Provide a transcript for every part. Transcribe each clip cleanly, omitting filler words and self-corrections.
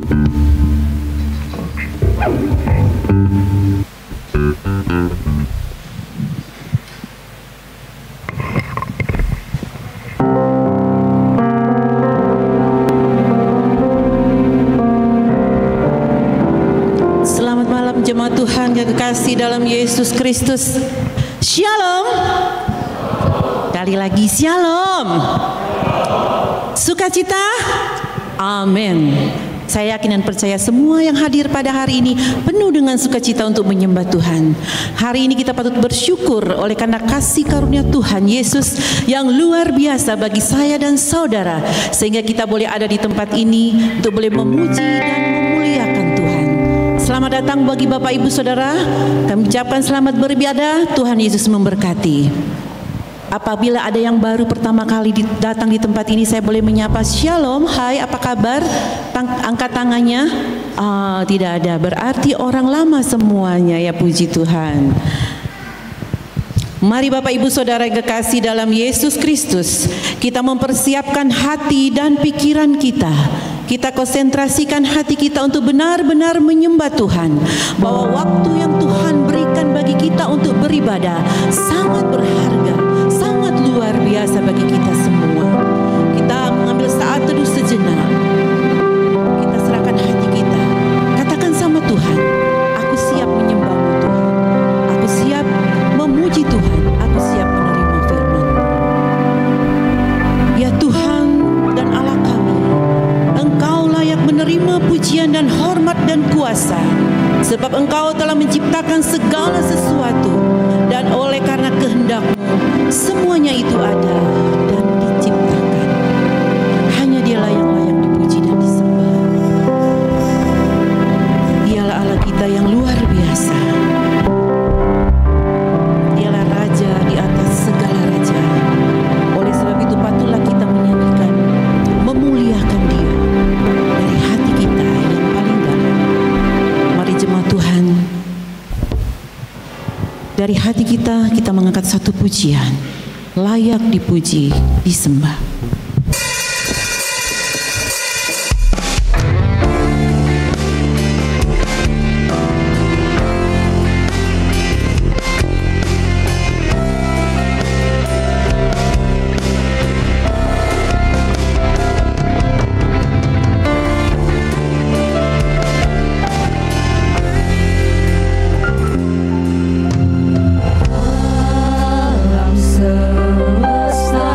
Selamat malam jemaat Tuhan yang kekasih dalam Yesus Kristus. Shalom. Kali lagi shalom. Sukacita. Amin. Saya yakin dan percaya semua yang hadir pada hari ini penuh dengan sukacita untuk menyembah Tuhan. Hari ini kita patut bersyukur oleh karena kasih karunia Tuhan Yesus yang luar biasa bagi saya dan saudara, sehingga kita boleh ada di tempat ini untuk boleh memuji dan memuliakan Tuhan. Selamat datang bagi Bapak Ibu Saudara. Kami ucapkan selamat beribadah. Tuhan Yesus memberkati. Apabila ada yang baru pertama kali datang di tempat ini, saya boleh menyapa shalom, hai, apa kabar? Angkat tangannya. Tidak ada, berarti orang lama semuanya, ya puji Tuhan. Mari Bapak Ibu Saudara yang kekasih dalam Yesus Kristus, kita mempersiapkan hati dan pikiran kita. Kita konsentrasikan hati kita untuk benar-benar menyembah Tuhan. Bahwa waktu yang Tuhan berikan bagi kita untuk beribadah sangat berharga, sangat luar biasa bagi kita semua. Kita mengambil saat teduh sejenak. Kita serahkan hati kita. Katakan sama Tuhan, aku siap menyembah-Mu Tuhan. Aku siap memuji Tuhan. Aku siap menerima firman. Ya Tuhan dan Allah kami, Engkau layak menerima pujian dan hormat dan kuasa, sebab Engkau telah menciptakan segala sesuatu, dan oleh karena kehendak-Mu semuanya itu ada dan diciptakan. Hanya Dialah yang layak dipuji dan disembah. Dialah Allah kita yang luar biasa. Dialah Raja di atas segala raja. Oleh sebab itu patutlah kita menyanyikan, memuliakan Dia dari hati kita yang paling dalam. Mari jemaat Tuhan, dari hati kita mengangkat satu pujian, layak dipuji, disembah. Alam semesta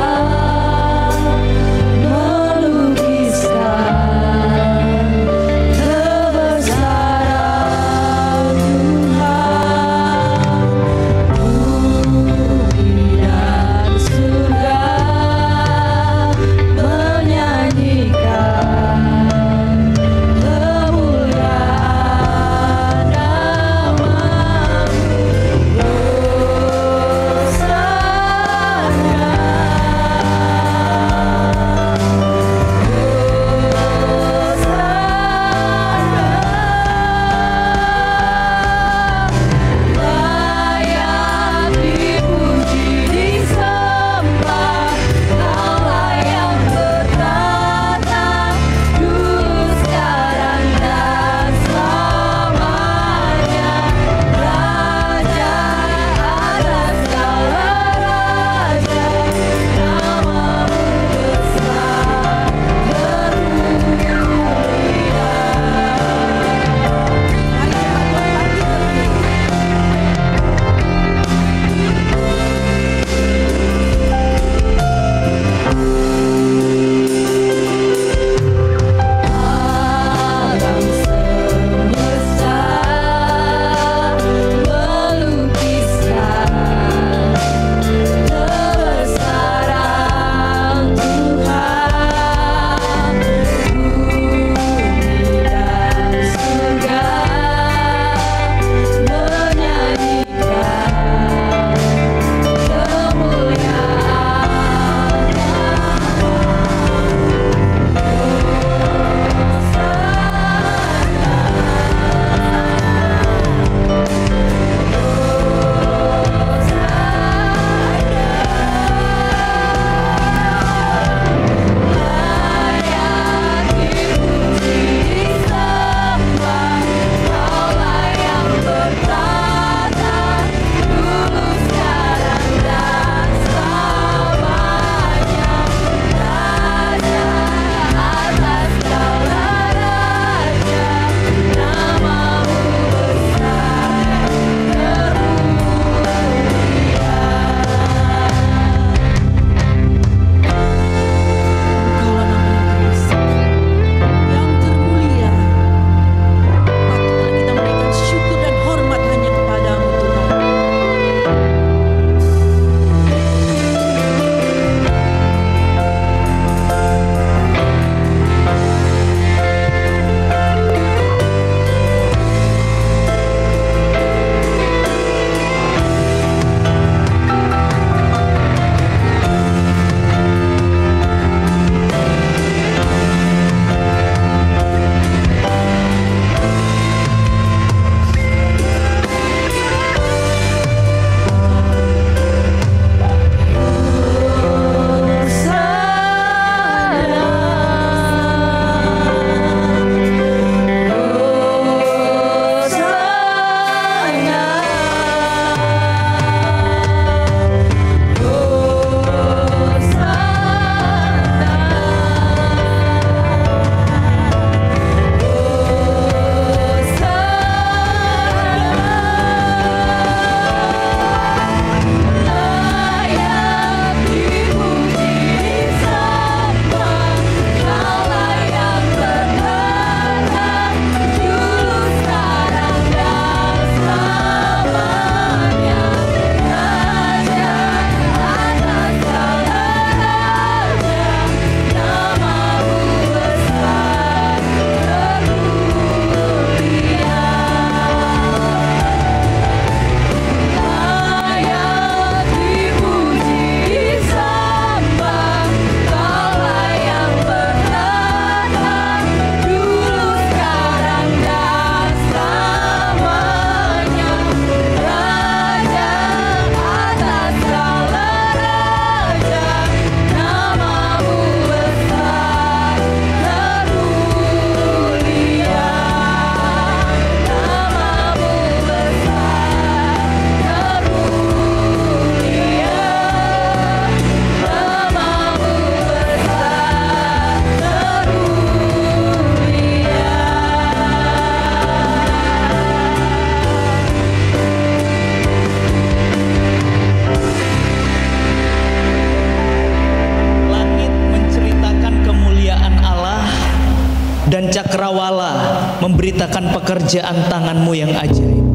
memberitakan pekerjaan tangan-Mu yang ajaib.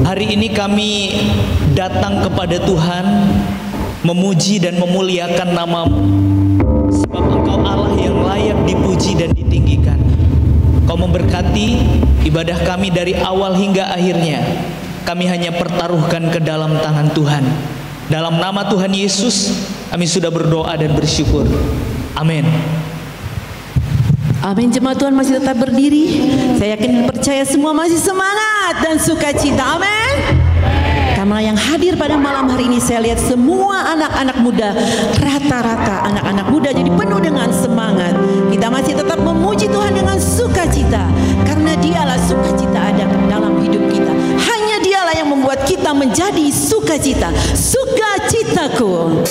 Hari ini kami datang kepada Tuhan, memuji dan memuliakan nama-Mu, sebab Engkau Allah yang layak dipuji dan ditinggikan. Kau memberkati ibadah kami dari awal hingga akhirnya. Kami hanya pertaruhkan ke dalam tangan Tuhan. Dalam nama Tuhan Yesus kami sudah berdoa dan bersyukur. Amin. Amin. Jemaat Tuhan masih tetap berdiri. Saya yakin dan percaya semua masih semangat dan sukacita. Amin. Karena yang hadir pada malam hari ini, saya lihat semua anak-anak muda, rata-rata anak-anak muda jadi penuh dengan semangat. Kita masih tetap memuji Tuhan dengan sukacita, karena Dialah sukacita ada dalam hidup kita. Hanya Dialah yang membuat kita menjadi sukacita. Sukacitaku.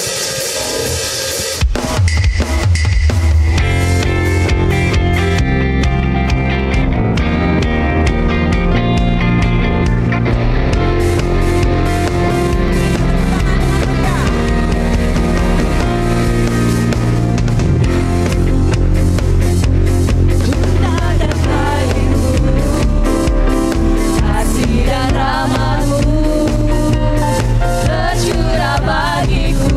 Tercurah bagiku.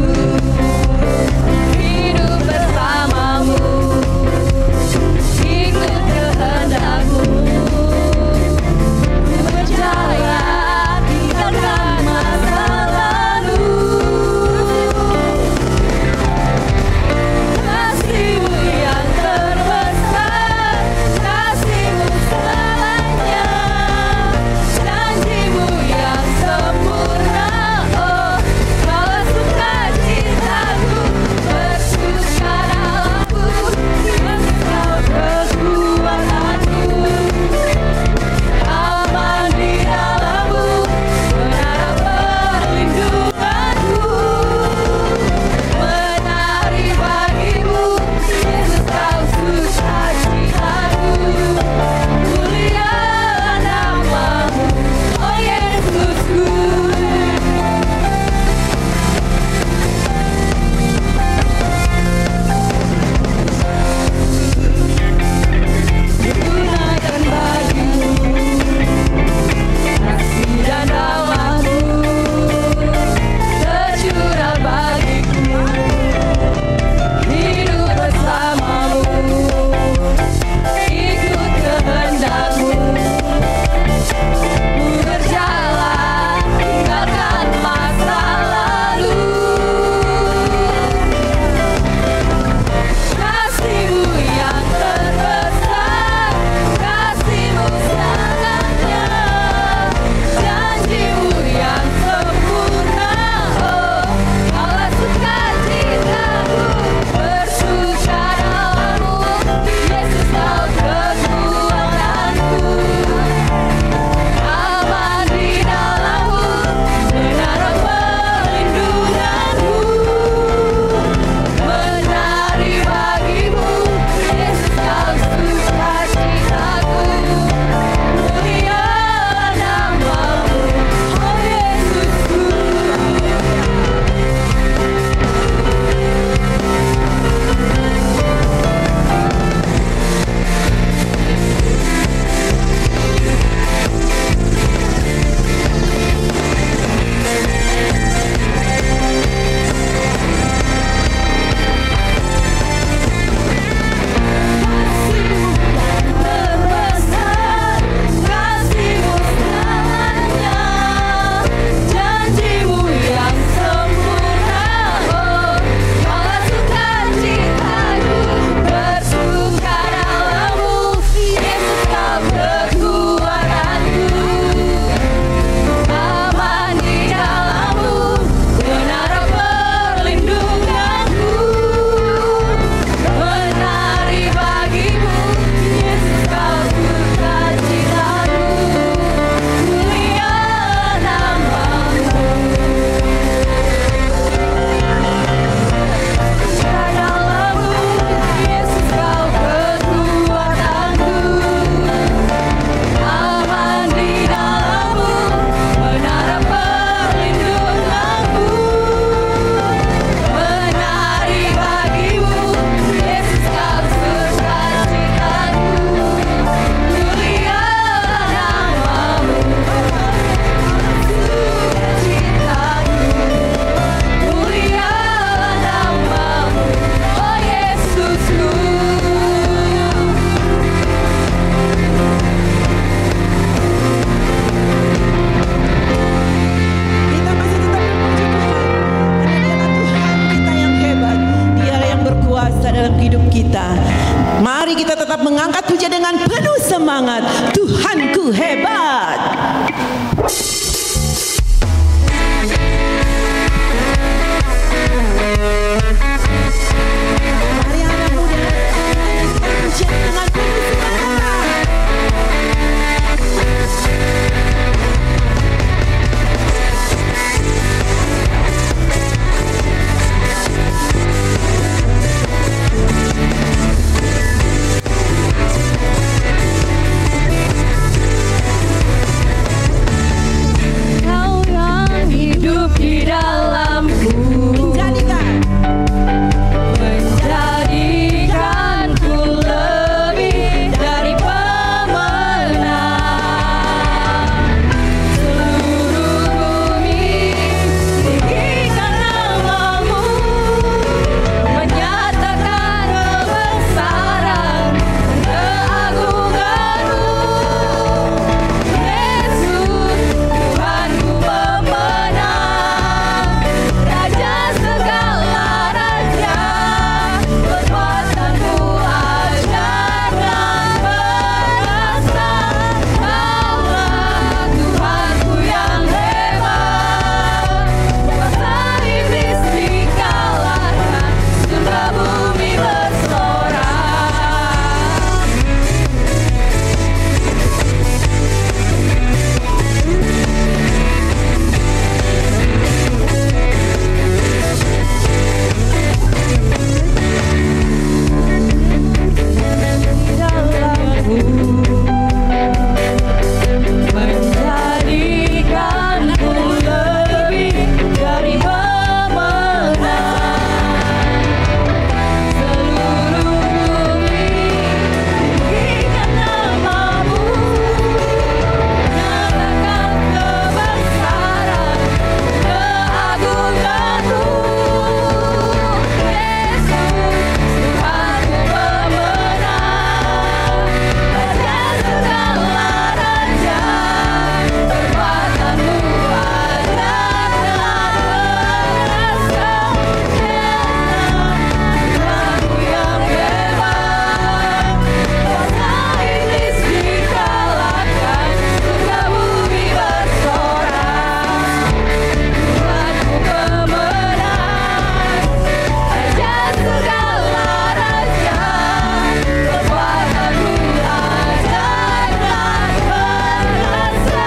dengan penuh semangat. Tuhanku hebat. Mari anak muda, pujian dengan penuh semangat. Kau yang hidup di dalamku, menjadikanku lebih dari pemenang. Seluruh bumi tinggikan namamu, menyatakan kebesaran keagunganmu. Yesus, Tuhanku pemenang, Raja segala raja, kekuatanmu ajaib dan perkasa. Kaulah Tuhanku yang hebat, kuasa iblis dikalahkan, surga bumi bersorak. Dalamku, menjadikanku lebih dari pemenang. Seluruh bumi tinggikan namamu, nyatakan kebesaran keagunganmu. Yesus, Tuhanku pemenang, Raja segala raja, kekuatanmu ajaib dan perkasa. Tuhanku yang hebat, kuasa iblis dikalahkan, surga bumi bersorak. Tuhanku pemenang, Raja segala raja, kekuatanmu ajaib dan perkasa.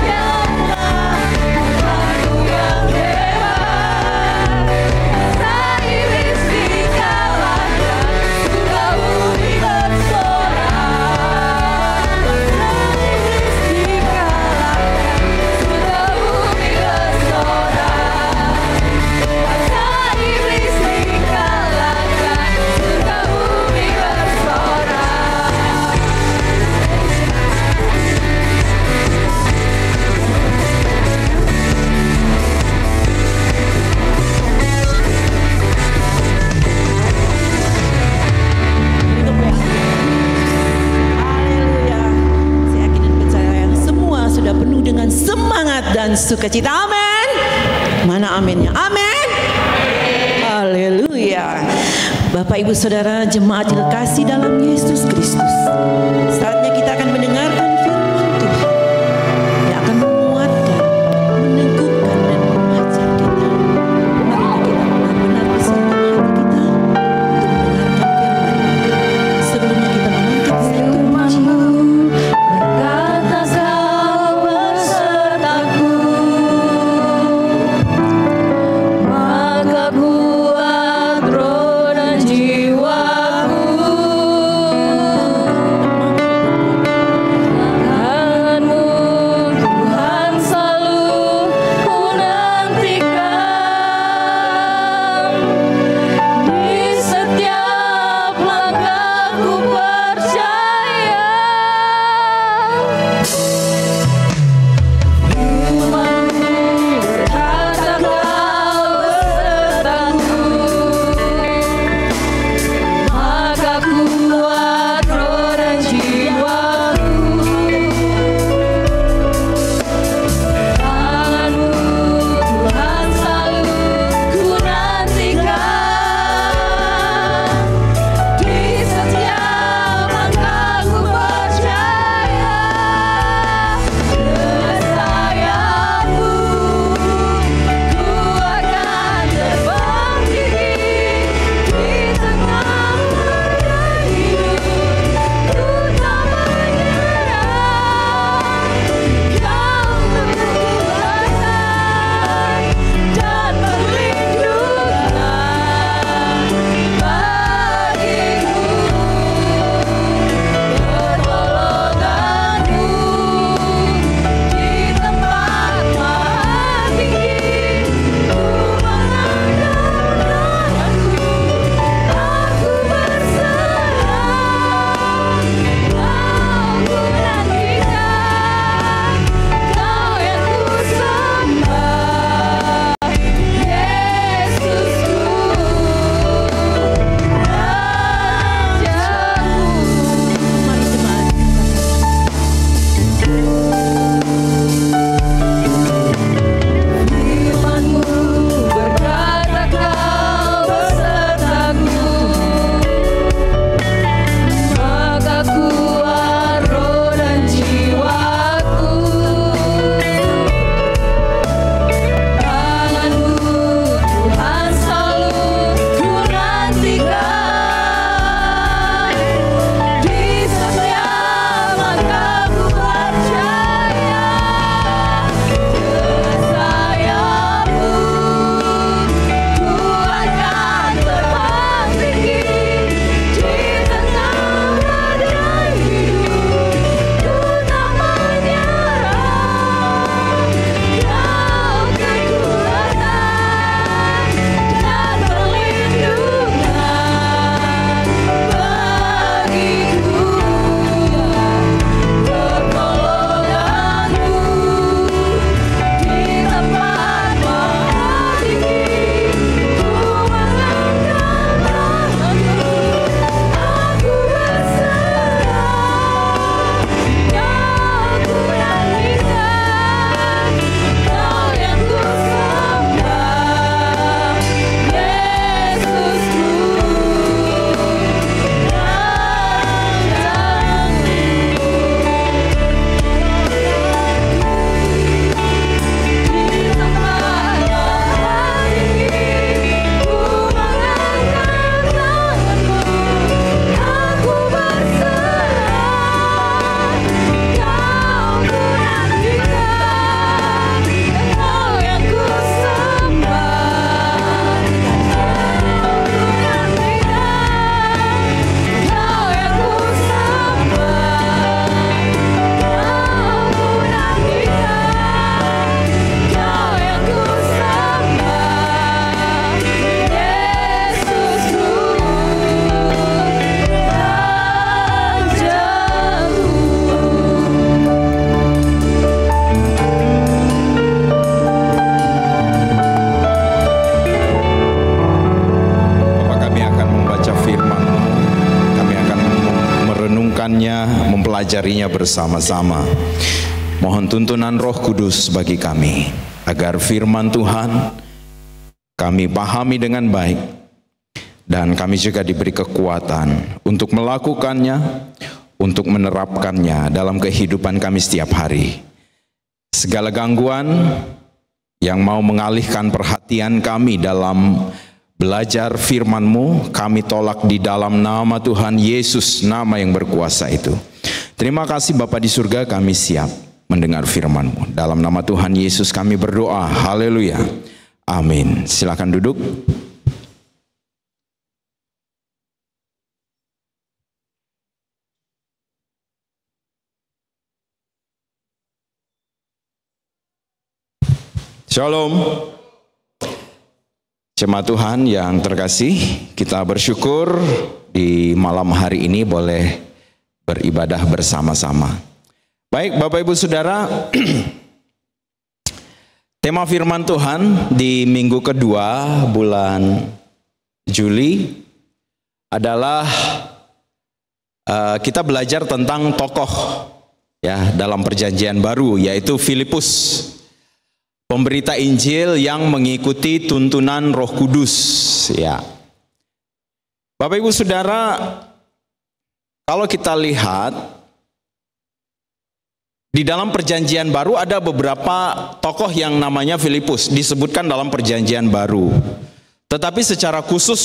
Ya Allah, Tuhanku yang hebat, kuasa iblis dikalahkan, surga bumi bersorak. Kuasa iblis dikalahkan, surga bumi bersorak. Kuasa iblis dikalahkan, surga bumi bersorak. Haleluya. Saya yakin dan percaya semua sudah penuh dengan semangat dan sukacita. Amin. Mana aminnya? Amin. Haleluya. Bapak Ibu Saudara jemaat yang terkasih dalam Yesus Kristus, saatnya kita akan mendengarkan firman Tuhan yang akan menguatkan, meneguhkan dan mengajak kita. Marilah kita benar-benar bersiapkan hati kita untuk mendengarkan firman. Sebelumnya kita mengangkat satu Firman-Mu berkata, Kau besertaku, maka kuat roh dan jiwaku. mempelajarinya bersama-sama. Mohon tuntunan Roh Kudus bagi kami, agar firman Tuhan kami pahami dengan baik, dan kami juga diberi kekuatan untuk melakukannya, untuk menerapkannya dalam kehidupan kami setiap hari. Segala gangguan yang mau mengalihkan perhatian kami dalam belajar firman-Mu, kami tolak di dalam nama Tuhan Yesus, nama yang berkuasa itu. Terima kasih Bapa di surga, kami siap mendengar firman-Mu. Dalam nama Tuhan Yesus kami berdoa. Haleluya. Amin. Silakan duduk. Shalom. Jemaat Tuhan yang terkasih, kita bersyukur di malam hari ini boleh beribadah bersama-sama. Baik Bapak Ibu Saudara, tema firman Tuhan di minggu kedua bulan Juli adalah kita belajar tentang tokoh ya dalam perjanjian baru, yaitu Filipus, pemberita Injil yang mengikuti tuntunan Roh Kudus, ya. Bapak Ibu Saudara, kalau kita lihat di dalam perjanjian baru ada beberapa tokoh yang namanya Filipus disebutkan dalam perjanjian baru. Tetapi secara khusus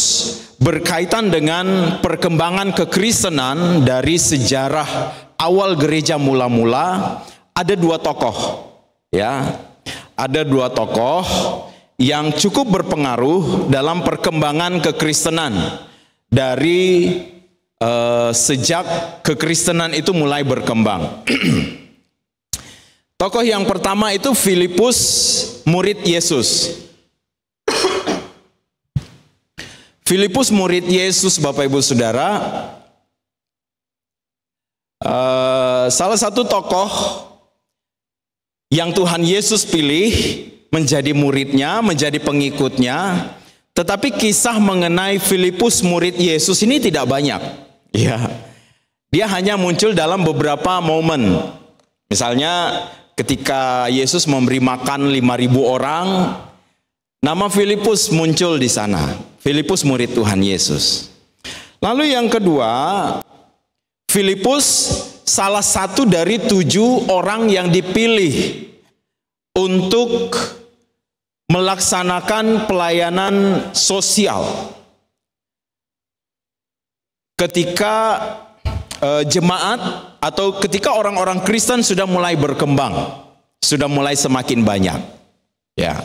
berkaitan dengan perkembangan kekristenan dari sejarah awal gereja mula-mula, ada dua tokoh, ya. Ada dua tokoh yang cukup berpengaruh dalam perkembangan kekristenan dari sejak kekristenan itu mulai berkembang. Tokoh yang pertama itu Filipus, murid Yesus. Filipus murid Yesus, Bapak Ibu Saudara, salah satu tokoh yang Tuhan Yesus pilih menjadi muridnya, menjadi pengikutnya. Tetapi kisah mengenai Filipus murid Yesus ini tidak banyak, ya. Dia hanya muncul dalam beberapa momen. Misalnya ketika Yesus memberi makan 5.000 orang, nama Filipus muncul di sana. Filipus murid Tuhan Yesus. Lalu yang kedua, Filipus salah satu dari 7 orang yang dipilih untuk melaksanakan pelayanan sosial ketika jemaat atau ketika orang-orang Kristen sudah mulai berkembang, sudah mulai semakin banyak, ya.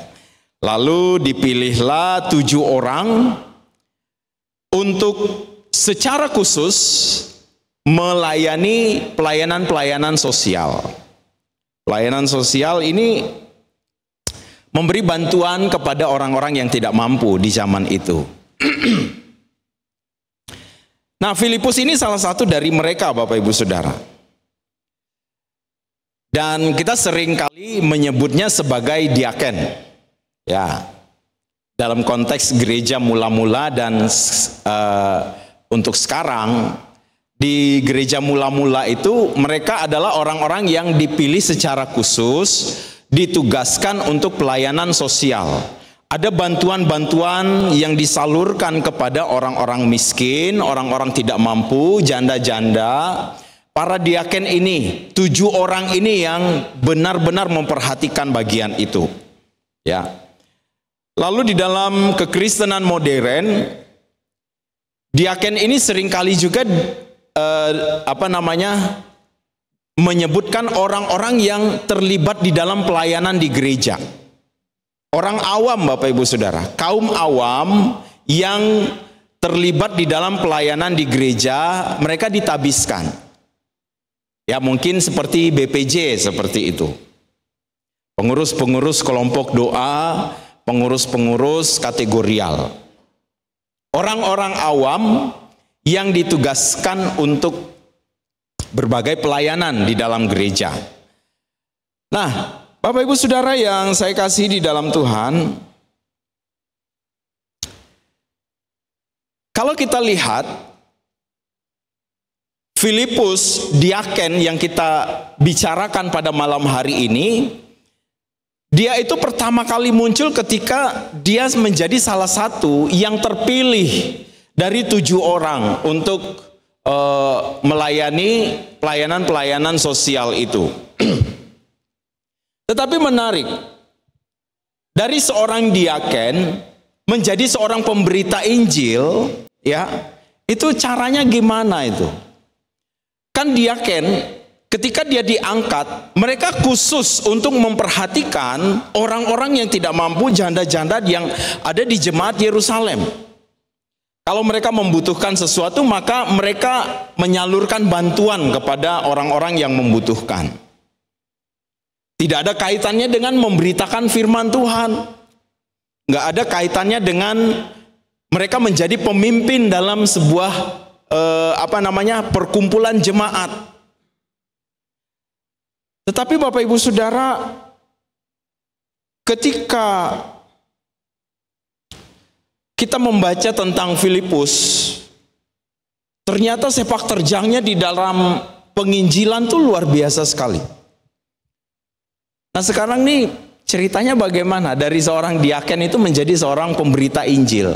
Lalu dipilihlah 7 orang untuk secara khusus melayani pelayanan sosial. Pelayanan sosial ini memberi bantuan kepada orang-orang yang tidak mampu di zaman itu. Nah, Filipus ini salah satu dari mereka, Bapak Ibu Saudara. Dan kita sering kali menyebutnya sebagai diaken. Ya. Dalam konteks gereja mula-mula dan untuk sekarang di gereja mula-mula itu mereka adalah orang-orang yang dipilih secara khusus, ditugaskan untuk pelayanan sosial. Ada bantuan-bantuan yang disalurkan kepada orang-orang miskin, orang-orang tidak mampu, janda-janda. Para diaken ini, 7 orang ini yang benar-benar memperhatikan bagian itu. Ya. Lalu di dalam kekristenan modern, diaken ini seringkali juga menyebutkan orang-orang yang terlibat di dalam pelayanan di gereja. Orang awam, Bapak Ibu Saudara, kaum awam yang terlibat di dalam pelayanan di gereja, mereka ditabiskan. Ya, mungkin seperti BPJ seperti itu. Pengurus-pengurus kelompok doa, pengurus-pengurus kategorial. Orang-orang awam yang ditugaskan untuk berbagai pelayanan di dalam gereja. Nah, Bapak Ibu Saudara yang saya kasih di dalam Tuhan, kalau kita lihat Filipus, diaken yang kita bicarakan pada malam hari ini, dia itu pertama kali muncul ketika dia menjadi salah satu yang terpilih dari 7 orang untuk melayani pelayanan-pelayanan sosial itu. Tetapi menarik, dari seorang diaken menjadi seorang pemberita Injil, ya, itu caranya gimana itu? Kan diaken ketika dia diangkat, mereka khusus untuk memperhatikan orang-orang yang tidak mampu, janda-janda yang ada di jemaat Yerusalem. Kalau mereka membutuhkan sesuatu, maka mereka menyalurkan bantuan kepada orang-orang yang membutuhkan. Tidak ada kaitannya dengan memberitakan firman Tuhan. Nggak ada kaitannya dengan mereka menjadi pemimpin dalam sebuah perkumpulan jemaat. Tetapi Bapak Ibu Saudara, ketika kita membaca tentang Filipus, ternyata sepak terjangnya di dalam penginjilan tuh luar biasa sekali. Nah sekarang nih ceritanya bagaimana dari seorang diaken itu menjadi seorang pemberita Injil.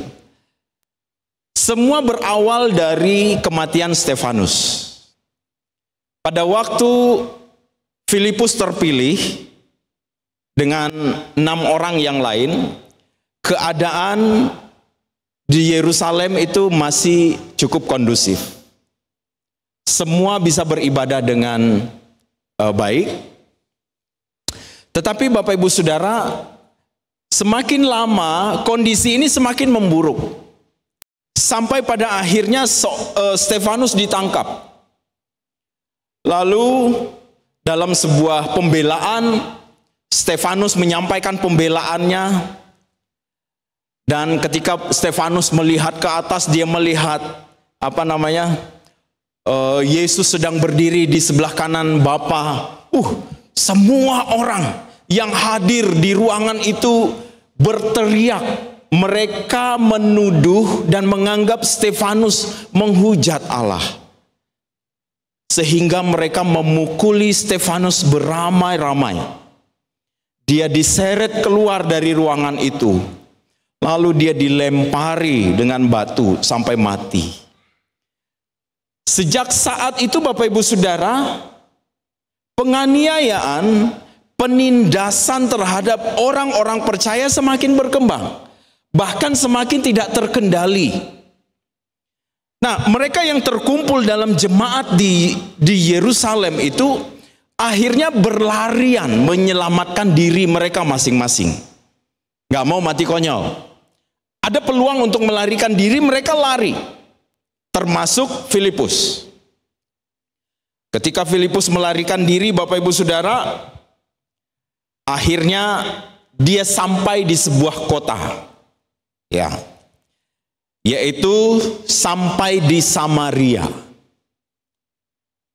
Semua berawal dari kematian Stefanus. Pada waktu Filipus terpilih dengan 6 orang yang lain, keadaan di Yerusalem itu masih cukup kondusif. Semua bisa beribadah dengan baik. Tetapi Bapak Ibu Saudara, semakin lama kondisi ini semakin memburuk. Sampai pada akhirnya Stefanus ditangkap. Lalu dalam sebuah pembelaan, Stefanus menyampaikan pembelaannya. Dan ketika Stefanus melihat ke atas, dia melihat Yesus sedang berdiri di sebelah kanan Bapa. Semua orang yang hadir di ruangan itu berteriak. Mereka menuduh dan menganggap Stefanus menghujat Allah. Sehingga mereka memukuli Stefanus beramai-ramai. Dia diseret keluar dari ruangan itu. Lalu dia dilempari dengan batu sampai mati. Sejak saat itu Bapak Ibu Saudara, penganiayaan, penindasan terhadap orang-orang percaya semakin berkembang. Bahkan semakin tidak terkendali. Nah, mereka yang terkumpul dalam jemaat di Yerusalem itu akhirnya berlarian menyelamatkan diri mereka masing-masing. Gak mau mati konyol. Ada peluang untuk melarikan diri, mereka lari. Termasuk Filipus. Ketika Filipus melarikan diri, Bapak Ibu Saudara, akhirnya dia sampai di sebuah kota. Ya, yaitu sampai di Samaria.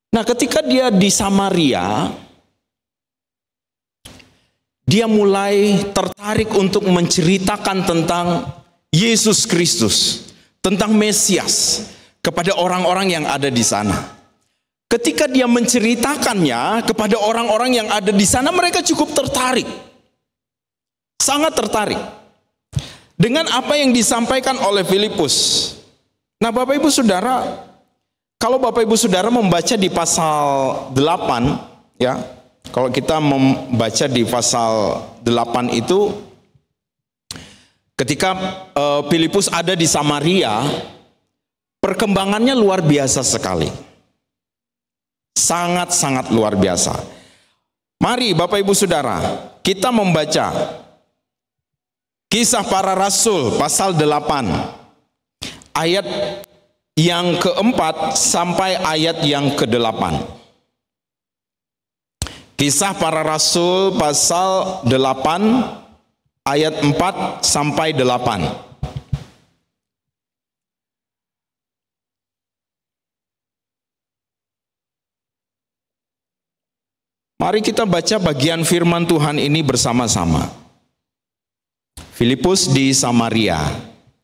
Nah, ketika dia di Samaria, dia mulai tertarik untuk menceritakan tentang Yesus Kristus, tentang Mesias kepada orang-orang yang ada di sana. Ketika dia menceritakannya kepada orang-orang yang ada di sana, mereka cukup tertarik. Sangat tertarik dengan apa yang disampaikan oleh Filipus. Nah, Bapak Ibu Saudara, kalau Bapak Ibu Saudara membaca di pasal 8, ya, kalau kita membaca di pasal 8 itu, ketika Filipus ada di Samaria, perkembangannya luar biasa sekali. Sangat-sangat luar biasa. Mari Bapak Ibu Saudara, kita membaca Kisah Para Rasul pasal 8 ayat yang keempat sampai ayat yang ke-8. Kisah Para Rasul pasal 8 ayat 4 sampai 8. Mari kita baca bagian firman Tuhan ini bersama-sama. Filipus di Samaria.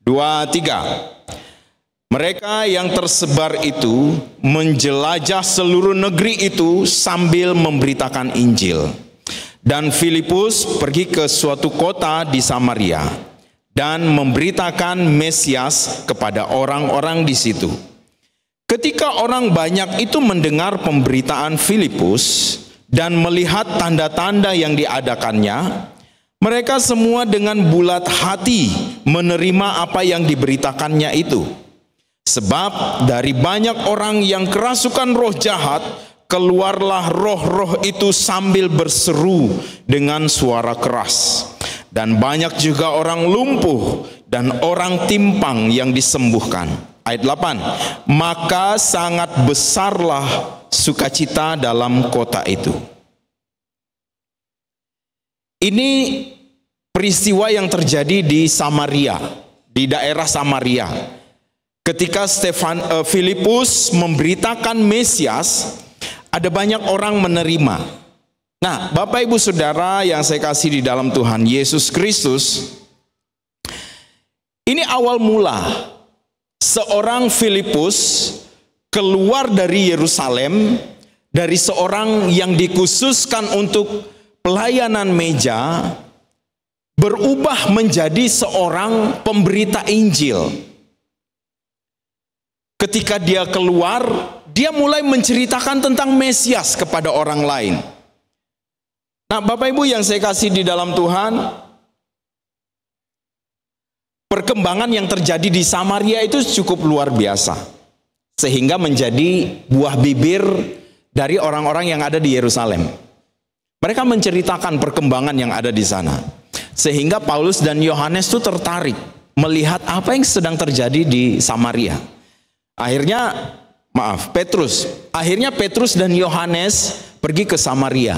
2, 3. Mereka yang tersebar itu menjelajah seluruh negeri itu sambil memberitakan Injil. Dan Filipus pergi ke suatu kota di Samaria dan memberitakan Mesias kepada orang-orang di situ. Ketika orang banyak itu mendengar pemberitaan Filipus dan melihat tanda-tanda yang diadakannya, mereka semua dengan bulat hati menerima apa yang diberitakannya itu. Sebab dari banyak orang yang kerasukan roh jahat, keluarlah roh-roh itu sambil berseru dengan suara keras. Dan banyak juga orang lumpuh dan orang timpang yang disembuhkan. Ayat 8, maka sangat besarlah sukacita dalam kota itu. Ini peristiwa yang terjadi di Samaria, di daerah Samaria. Ketika Filipus memberitakan Mesias, ada banyak orang menerima. Nah, Bapak Ibu Saudara yang saya kasih di dalam Tuhan Yesus Kristus, ini awal mula seorang Filipus keluar dari Yerusalem, dari seorang yang dikhususkan untuk pelayanan meja, berubah menjadi seorang pemberita Injil. Ketika dia keluar, dia mulai menceritakan tentang Mesias kepada orang lain. Nah, Bapak Ibu yang saya kasih di dalam Tuhan, perkembangan yang terjadi di Samaria itu cukup luar biasa, sehingga menjadi buah bibir dari orang-orang yang ada di Yerusalem. Mereka menceritakan perkembangan yang ada di sana, sehingga Paulus dan Yohanes itu tertarik melihat apa yang sedang terjadi di Samaria. Akhirnya Petrus dan Yohanes pergi ke Samaria.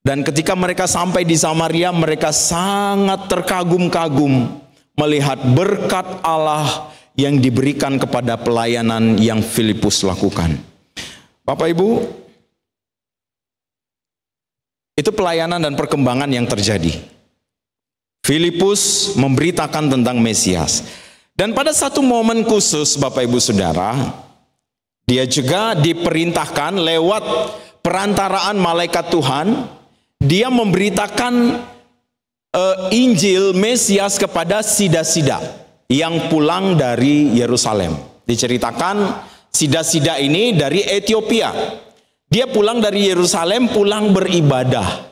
Dan ketika mereka sampai di Samaria, mereka sangat terkagum-kagum melihat berkat Allah yang diberikan kepada pelayanan yang Filipus lakukan. Bapak Ibu, itu pelayanan dan perkembangan yang terjadi. Filipus memberitakan tentang Mesias. Dan pada satu momen khusus, Bapak Ibu Saudara, dia juga diperintahkan lewat perantaraan malaikat Tuhan, dia memberitakan Injil Mesias kepada sida-sida yang pulang dari Yerusalem. Diceritakan sida-sida ini dari Ethiopia. Dia pulang dari Yerusalem, pulang beribadah.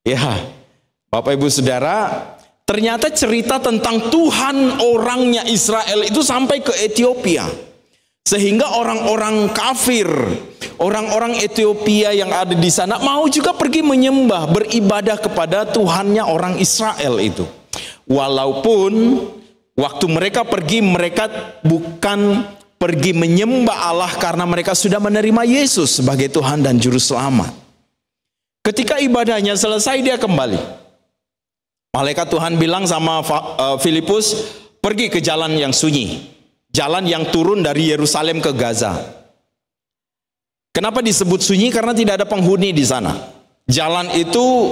Ya, Bapak Ibu Saudara, ternyata cerita tentang Tuhan orangnya Israel itu sampai ke Ethiopia. Sehingga orang-orang kafir, orang-orang Ethiopia yang ada di sana mau juga pergi menyembah, beribadah kepada Tuhannya orang Israel itu. Walaupun waktu mereka pergi, mereka bukan pergi menyembah Allah karena mereka sudah menerima Yesus sebagai Tuhan dan Juru Selamat. Ketika ibadahnya selesai, dia kembali. Malaikat Tuhan bilang sama Filipus, pergi ke jalan yang sunyi, jalan yang turun dari Yerusalem ke Gaza. Kenapa disebut sunyi? Karena tidak ada penghuni di sana. Jalan itu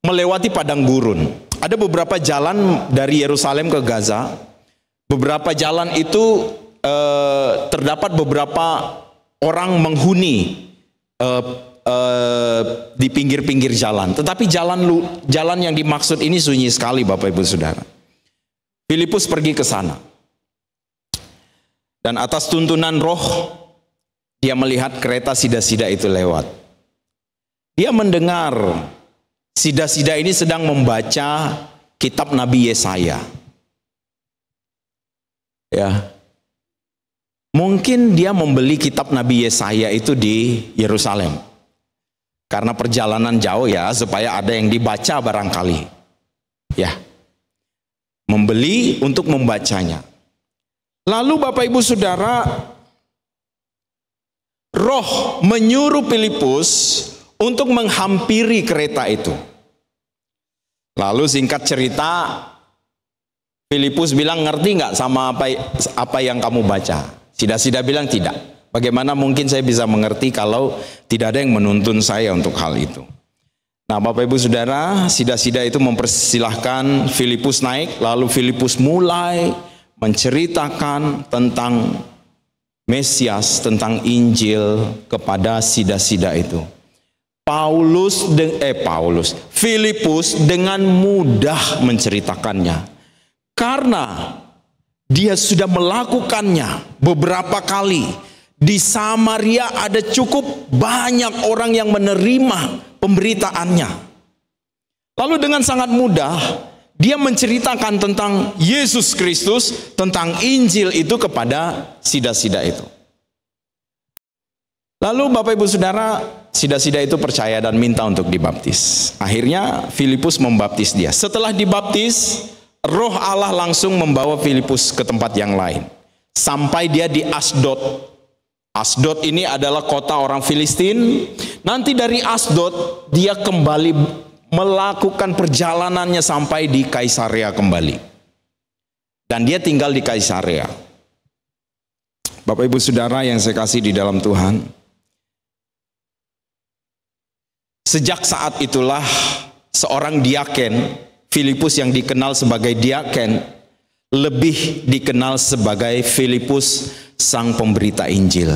melewati padang gurun. Ada beberapa jalan dari Yerusalem ke Gaza. Beberapa jalan itu terdapat beberapa orang menghuni di pinggir-pinggir jalan. Tetapi jalan yang dimaksud ini sunyi sekali, Bapak Ibu Saudara. Filipus pergi ke sana. Dan atas tuntunan roh, dia melihat kereta sida-sida itu lewat. Dia mendengar sida-sida ini sedang membaca kitab Nabi Yesaya. Ya. Mungkin dia membeli kitab Nabi Yesaya itu di Yerusalem. Karena perjalanan jauh ya, supaya ada yang dibaca barangkali. Ya. Membeli untuk membacanya. Lalu Bapak Ibu Saudara, roh menyuruh Filipus untuk menghampiri kereta itu. Lalu singkat cerita, Filipus bilang, ngerti nggak sama apa yang kamu baca? Sida-sida bilang tidak. Bagaimana mungkin saya bisa mengerti kalau tidak ada yang menuntun saya untuk hal itu? Nah, Bapak Ibu Saudara, sida-sida itu mempersilahkan Filipus naik, lalu Filipus mulai menceritakan tentang Mesias, tentang Injil kepada sida-sida itu. Filipus dengan mudah menceritakannya karena dia sudah melakukannya beberapa kali. Di Samaria ada cukup banyak orang yang menerima pemberitaannya. Lalu dengan sangat mudah dia menceritakan tentang Yesus Kristus, tentang Injil itu kepada sida-sida itu. Lalu Bapak Ibu Saudara, sida-sida itu percaya dan minta untuk dibaptis. Akhirnya Filipus membaptis dia. Setelah dibaptis, Roh Allah langsung membawa Filipus ke tempat yang lain. Sampai dia di Asdod. Asdod ini adalah kota orang Filistin. Nanti dari Asdod dia kembali melakukan perjalanannya sampai di Kaisarea kembali. Dan dia tinggal di Kaisarea. Bapak Ibu Saudara yang saya kasih di dalam Tuhan, sejak saat itulah seorang diaken, Filipus yang dikenal sebagai diaken, lebih dikenal sebagai Filipus sang pemberita Injil.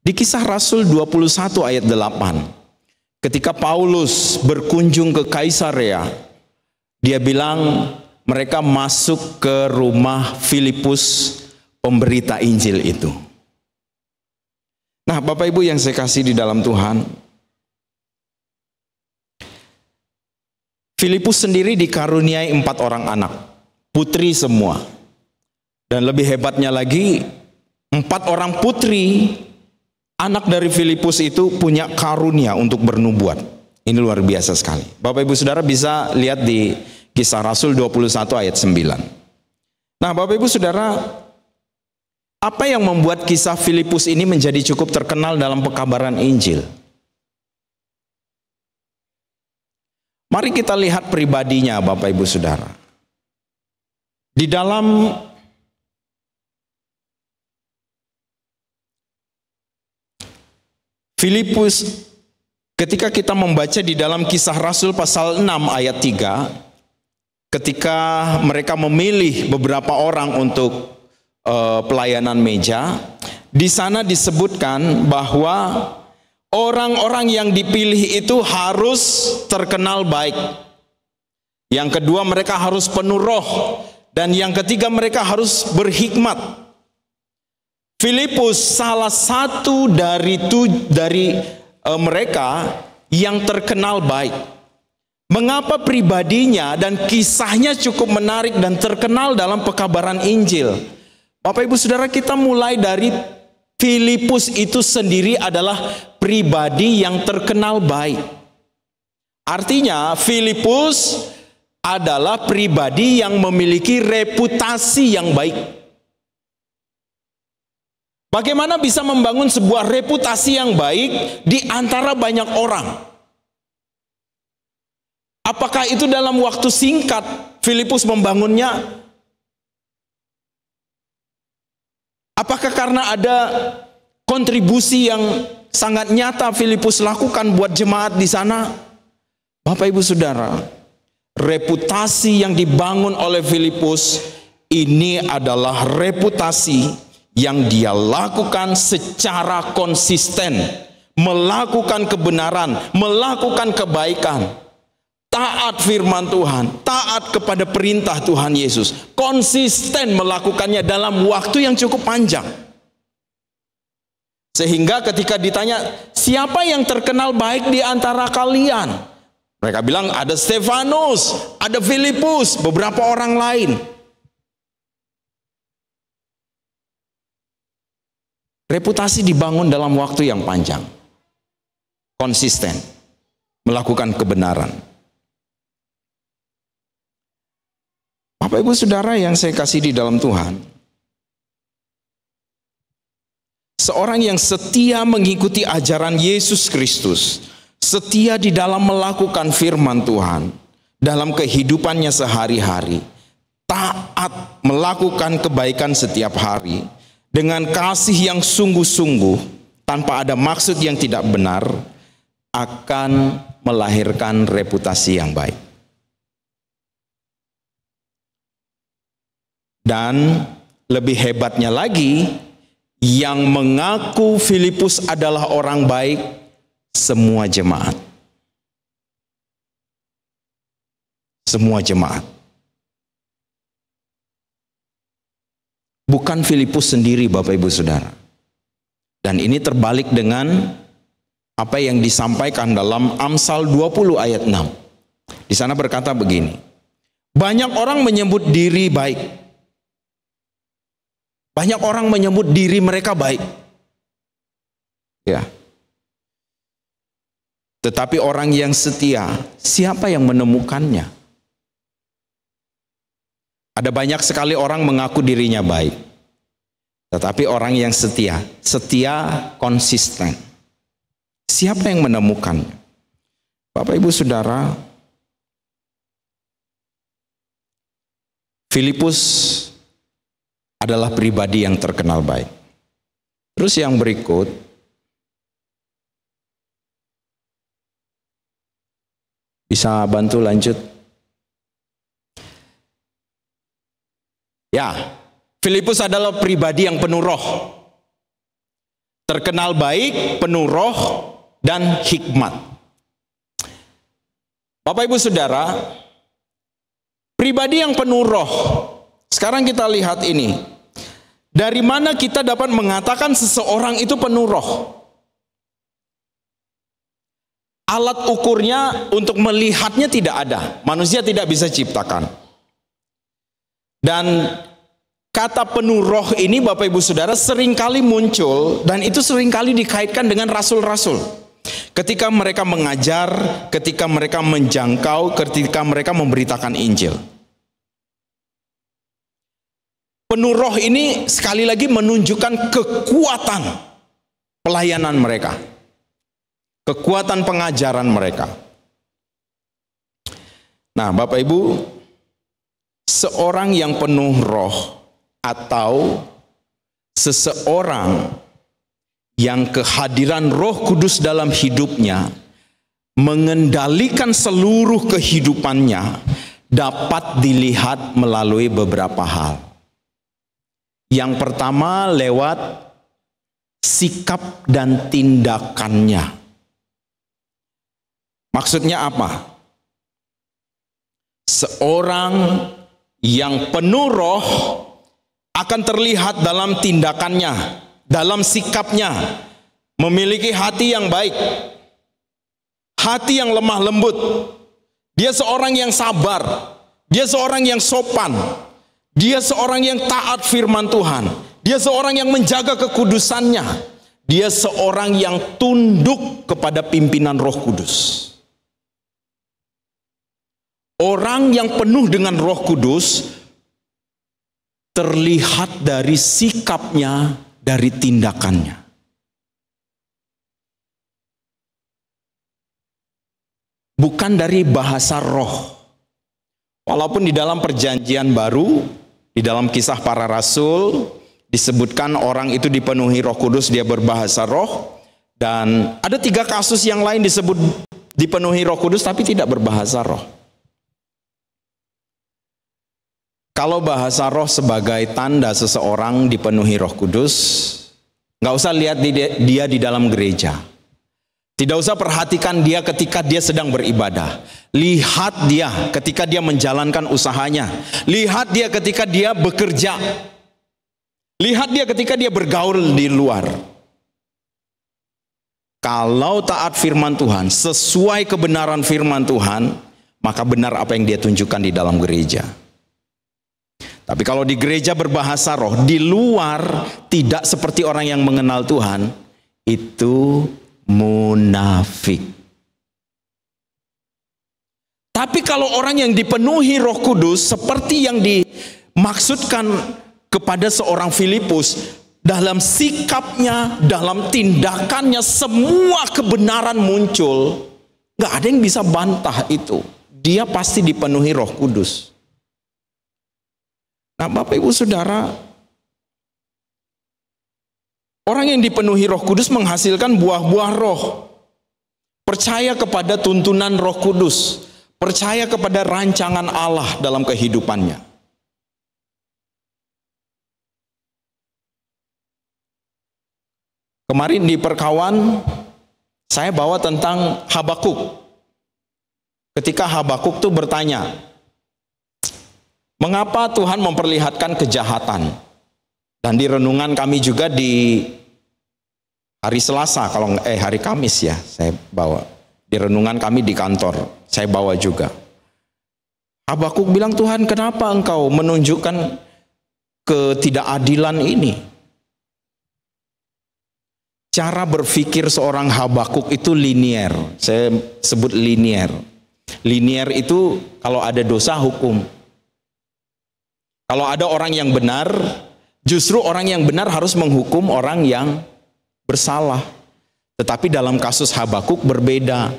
Di Kisah Rasul 21 ayat 8, ketika Paulus berkunjung ke Kaisarea, dia bilang mereka masuk ke rumah Filipus pemberita Injil itu. Nah, Bapak Ibu yang saya kasih di dalam Tuhan, Filipus sendiri dikaruniai 4 orang anak, putri semua. Dan lebih hebatnya lagi, 4 orang putri anak dari Filipus itu punya karunia untuk bernubuat. Ini luar biasa sekali. Bapak Ibu Saudara bisa lihat di Kisah Rasul 21 ayat 9. Nah, Bapak Ibu Saudara, apa yang membuat kisah Filipus ini menjadi cukup terkenal dalam pekabaran Injil? Mari kita lihat pribadinya Bapak Ibu Saudara. Di dalam Filipus, ketika kita membaca di dalam Kisah Rasul pasal 6 ayat 3, ketika mereka memilih beberapa orang untuk pelayanan meja, di sana disebutkan bahwa orang-orang yang dipilih itu harus terkenal baik. Yang kedua, mereka harus penuh roh. Dan yang ketiga, mereka harus berhikmat. Filipus salah satu dari mereka yang terkenal baik. Mengapa pribadinya dan kisahnya cukup menarik dan terkenal dalam pekabaran Injil? Bapak Ibu Saudara, kita mulai dari Filipus itu sendiri adalah pribadi yang terkenal baik. Artinya Filipus adalah pribadi yang memiliki reputasi yang baik. Bagaimana bisa membangun sebuah reputasi yang baik di antara banyak orang? Apakah itu dalam waktu singkat Filipus membangunnya? Apakah karena ada kontribusi yang sangat nyata Filipus lakukan buat jemaat di sana? Bapak Ibu Saudara, reputasi yang dibangun oleh Filipus ini adalah reputasi yang dia lakukan secara konsisten, melakukan kebenaran, melakukan kebaikan, taat firman Tuhan, taat kepada perintah Tuhan Yesus, konsisten melakukannya dalam waktu yang cukup panjang. Sehingga ketika ditanya, siapa yang terkenal baik di antara kalian? Mereka bilang ada Stefanus, ada Filipus, beberapa orang lain. Reputasi dibangun dalam waktu yang panjang, konsisten, melakukan kebenaran. Bapak Ibu Saudara yang saya kasih di dalam Tuhan, seorang yang setia mengikuti ajaran Yesus Kristus, setia di dalam melakukan firman Tuhan, dalam kehidupannya sehari-hari, taat melakukan kebaikan setiap hari, dengan kasih yang sungguh-sungguh, tanpa ada maksud yang tidak benar, akan melahirkan reputasi yang baik. Dan lebih hebatnya lagi, yang mengaku Filipus adalah orang baik, semua jemaat. Semua jemaat. Bukan Filipus sendiri, Bapak Ibu Saudara. Dan ini terbalik dengan apa yang disampaikan dalam Amsal 20 ayat 6. Di sana berkata begini, banyak orang menyebut diri baik. Banyak orang menyebut diri mereka baik. Ya. Tetapi orang yang setia, siapa yang menemukannya? Ada banyak sekali orang mengaku dirinya baik. Tetapi orang yang setia, konsisten. Siapa yang menemukannya? Bapak Ibu Saudara, Filipus adalah pribadi yang terkenal baik. Terus yang berikut, bisa bantu lanjut? Ya, Filipus adalah pribadi yang penuh roh. Terkenal baik, penuh roh, dan hikmat. Bapak Ibu Saudara, pribadi yang penuh roh. Sekarang kita lihat ini. Dari mana kita dapat mengatakan seseorang itu penuh roh? Alat ukurnya untuk melihatnya tidak ada. Manusia tidak bisa ciptakan. Dan kata penuh roh ini, Bapak Ibu Saudara, seringkali muncul, dan itu seringkali dikaitkan dengan rasul-rasul. Ketika mereka mengajar, ketika mereka menjangkau, ketika mereka memberitakan Injil. Penuh roh ini sekali lagi menunjukkan kekuatan pelayanan mereka. Kekuatan pengajaran mereka. Nah, Bapak Ibu, seorang yang penuh roh atau seseorang yang kehadiran Roh Kudus dalam hidupnya mengendalikan seluruh kehidupannya dapat dilihat melalui beberapa hal. Yang pertama lewat sikap dan tindakannya. Maksudnya apa? Seorang yang penuh roh akan terlihat dalam tindakannya, dalam sikapnya, memiliki hati yang baik, hati yang lemah lembut. Dia seorang yang sabar, dia seorang yang sopan, dia seorang yang taat firman Tuhan, dia seorang yang menjaga kekudusannya, dia seorang yang tunduk kepada pimpinan Roh Kudus. Orang yang penuh dengan Roh Kudus terlihat dari sikapnya, dari tindakannya. Bukan dari bahasa roh. Walaupun di dalam Perjanjian Baru, di dalam Kisah Para Rasul, disebutkan orang itu dipenuhi Roh Kudus, dia berbahasa roh. Dan ada 3 kasus yang lain disebut dipenuhi Roh Kudus tapi tidak berbahasa roh. Kalau bahasa roh sebagai tanda seseorang dipenuhi Roh Kudus, nggak usah lihat dia di dalam gereja. Tidak usah perhatikan dia ketika dia sedang beribadah. Lihat dia ketika dia menjalankan usahanya. Lihat dia ketika dia bekerja. Lihat dia ketika dia bergaul di luar. Kalau taat firman Tuhan, sesuai kebenaran firman Tuhan, maka benar apa yang dia tunjukkan di dalam gereja. Tapi kalau di gereja berbahasa roh, di luar tidak seperti orang yang mengenal Tuhan, itu munafik. Tapi kalau orang yang dipenuhi Roh Kudus, seperti yang dimaksudkan kepada seorang Filipus, dalam sikapnya, dalam tindakannya, semua kebenaran muncul. Gak ada yang bisa bantah itu. Dia pasti dipenuhi Roh Kudus. Nah, Bapak Ibu Saudara, orang yang dipenuhi Roh Kudus menghasilkan buah-buah roh. Percaya kepada tuntunan Roh Kudus, percaya kepada rancangan Allah dalam kehidupannya. Kemarin di perkawan saya bawa tentang Habakuk. Ketika Habakuk tuh bertanya, mengapa Tuhan memperlihatkan kejahatan? Dan di renungan kami juga di hari Selasa, hari Kamis ya, saya bawa. Di renungan kami di kantor, saya bawa juga. Habakuk bilang, Tuhan, kenapa engkau menunjukkan ketidakadilan ini? Cara berpikir seorang Habakuk itu linier. Saya sebut linier. Linier itu kalau ada dosa hukum. Kalau ada orang yang benar, justru orang yang benar harus menghukum orang yang bersalah. Tetapi dalam kasus Habakuk berbeda.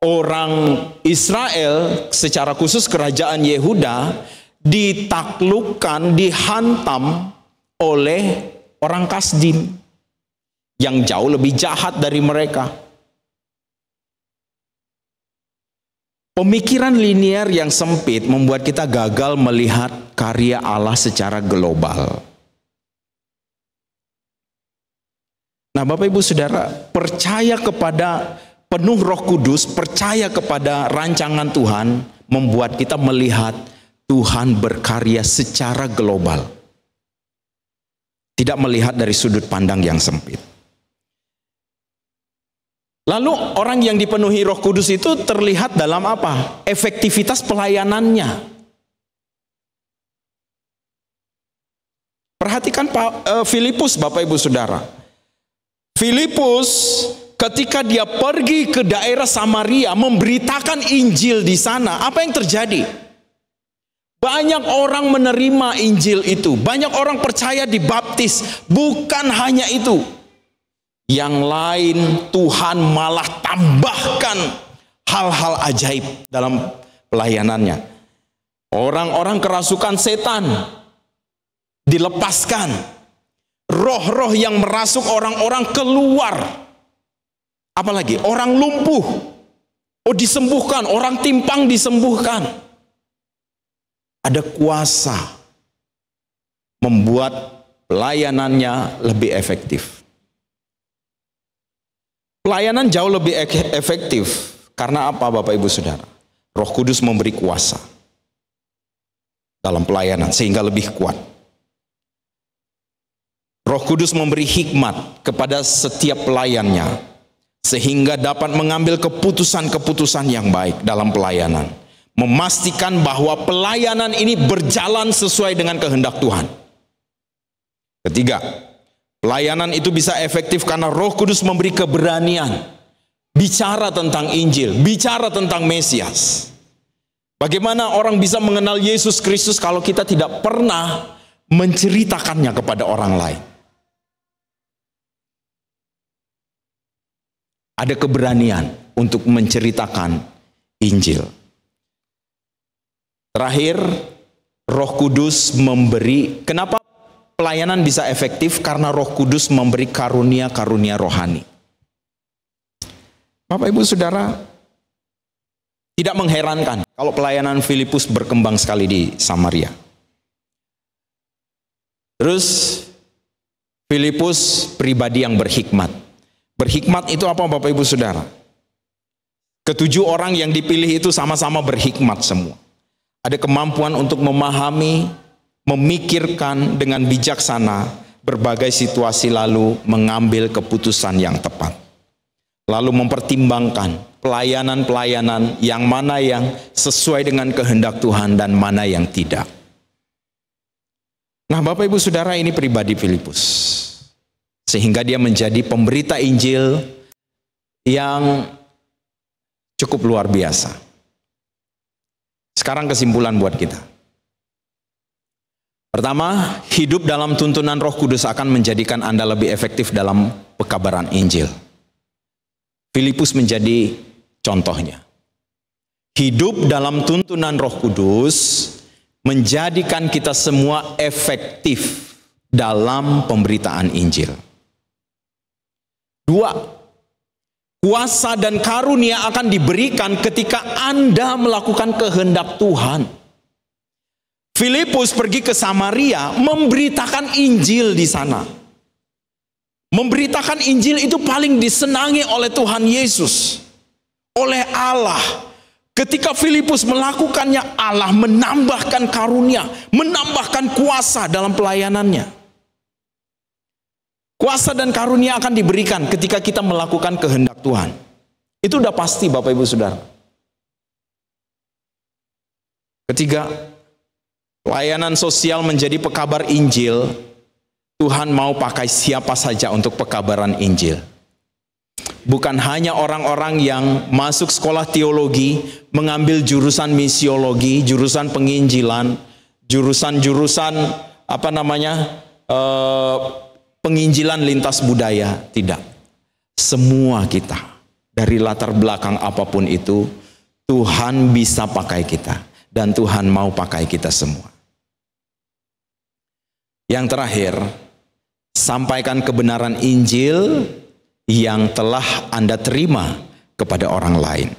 Orang Israel, secara khusus kerajaan Yehuda, ditaklukkan, dihantam oleh orang Kasdim yang jauh lebih jahat dari mereka. Pemikiran linier yang sempit membuat kita gagal melihat karya Allah secara global. Nah, Bapak Ibu Saudara, percaya kepada penuh Roh Kudus, percaya kepada rancangan Tuhan, membuat kita melihat Tuhan berkarya secara global. Tidak melihat dari sudut pandang yang sempit. Lalu orang yang dipenuhi Roh Kudus itu terlihat dalam apa? Efektivitas pelayanannya. Perhatikan Filipus, Bapak Ibu Saudara. Filipus ketika dia pergi ke daerah Samaria memberitakan Injil di sana, apa yang terjadi? Banyak orang menerima Injil itu, banyak orang percaya dibaptis. Bukan hanya itu. Yang lain Tuhan malah tambahkan hal-hal ajaib dalam pelayanannya. Orang-orang kerasukan setan dilepaskan. Roh-roh yang merasuk orang-orang keluar. Apalagi orang lumpuh disembuhkan, orang timpang disembuhkan. Ada kuasa membuat pelayanannya lebih efektif. Pelayanan jauh lebih efektif karena apa, Bapak Ibu Saudara? Roh Kudus memberi kuasa dalam pelayanan sehingga lebih kuat. Roh Kudus memberi hikmat kepada setiap pelayannya sehingga dapat mengambil keputusan-keputusan yang baik dalam pelayanan, memastikan bahwa pelayanan ini berjalan sesuai dengan kehendak Tuhan. Ketiga, pelayanan itu bisa efektif karena Roh Kudus memberi keberanian bicara tentang Injil, bicara tentang Mesias. Bagaimana orang bisa mengenal Yesus Kristus kalau kita tidak pernah menceritakannya kepada orang lain? Ada keberanian untuk menceritakan Injil. Terakhir, Roh Kudus memberi, kenapa pelayanan bisa efektif? Karena Roh Kudus memberi karunia-karunia rohani. Bapak Ibu Saudara, tidak mengherankan kalau pelayanan Filipus berkembang sekali di Samaria. Terus Filipus pribadi yang berhikmat. Berhikmat itu apa, Bapak Ibu Saudara? Ketujuh orang yang dipilih itu sama-sama berhikmat semua. Ada kemampuan untuk memahami, memikirkan dengan bijaksana berbagai situasi lalu mengambil keputusan yang tepat. Lalu mempertimbangkan pelayanan-pelayanan yang mana yang sesuai dengan kehendak Tuhan dan mana yang tidak. Nah, Bapak Ibu Saudara, ini pribadi Filipus. Sehingga dia menjadi pemberita Injil yang cukup luar biasa. Sekarang kesimpulan buat kita. Pertama, hidup dalam tuntunan Roh Kudus akan menjadikan Anda lebih efektif dalam pekabaran Injil. Filipus menjadi contohnya. Hidup dalam tuntunan Roh Kudus menjadikan kita semua efektif dalam pemberitaan Injil. 2. Kuasa dan karunia akan diberikan ketika Anda melakukan kehendak Tuhan. Filipus pergi ke Samaria memberitakan Injil di sana. Memberitakan Injil itu paling disenangi oleh Tuhan Yesus, oleh Allah. Ketika Filipus melakukannya, Allah menambahkan karunia, menambahkan kuasa dalam pelayanannya. Kuasa dan karunia akan diberikan ketika kita melakukan kehendak Tuhan. Itu udah pasti Bapak Ibu Saudara. Ketiga, pelayanan sosial menjadi pekabar Injil. Tuhan mau pakai siapa saja untuk pekabaran Injil. Bukan hanya orang-orang yang masuk sekolah teologi, mengambil jurusan misiologi, jurusan penginjilan, jurusan-jurusan penginjilan lintas budaya. Tidak. Semua kita, dari latar belakang apapun itu, Tuhan bisa pakai kita. Dan Tuhan mau pakai kita semua. Yang terakhir, sampaikan kebenaran Injil yang telah Anda terima kepada orang lain.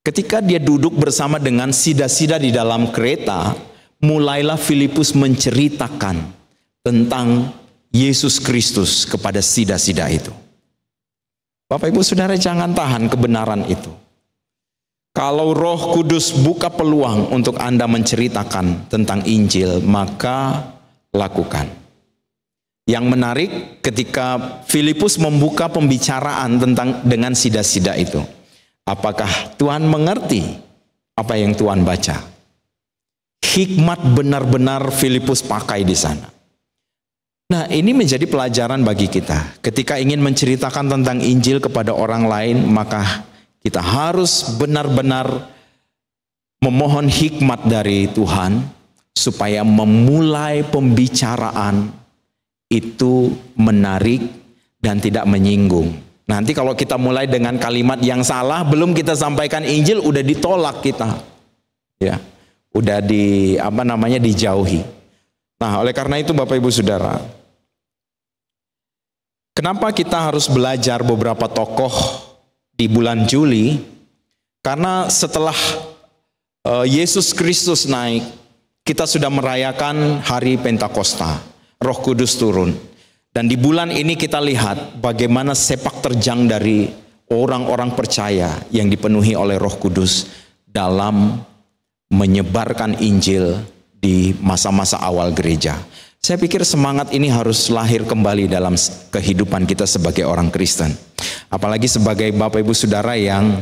Ketika dia duduk bersama dengan sida-sida di dalam kereta, mulailah Filipus menceritakan tentang Yesus Kristus kepada sida-sida itu. Bapak Ibu Saudara, jangan tahan kebenaran itu. Kalau Roh Kudus buka peluang untuk Anda menceritakan tentang Injil, maka lakukan. Yang menarik ketika Filipus membuka pembicaraan dengan sida-sida itu. Apakah Tuhan mengerti apa yang Tuhan baca? Hikmat benar-benar Filipus pakai di sana. Nah, ini menjadi pelajaran bagi kita. Ketika ingin menceritakan tentang Injil kepada orang lain, maka kita harus benar-benar memohon hikmat dari Tuhan supaya memulai pembicaraan itu menarik dan tidak menyinggung. Nanti kalau kita mulai dengan kalimat yang salah, belum kita sampaikan Injil, udah ditolak kita. Ya, udah dijauhi. Nah, oleh karena itu Bapak Ibu Saudara, kenapa kita harus belajar beberapa tokoh di bulan Juli? Karena setelah Yesus Kristus naik, kita sudah merayakan hari Pentakosta. Roh Kudus turun. Dan di bulan ini kita lihat bagaimana sepak terjang dari orang-orang percaya yang dipenuhi oleh Roh Kudus dalam menyebarkan Injil di masa-masa awal gereja. Saya pikir semangat ini harus lahir kembali dalam kehidupan kita sebagai orang Kristen. Apalagi sebagai Bapak Ibu Saudara yang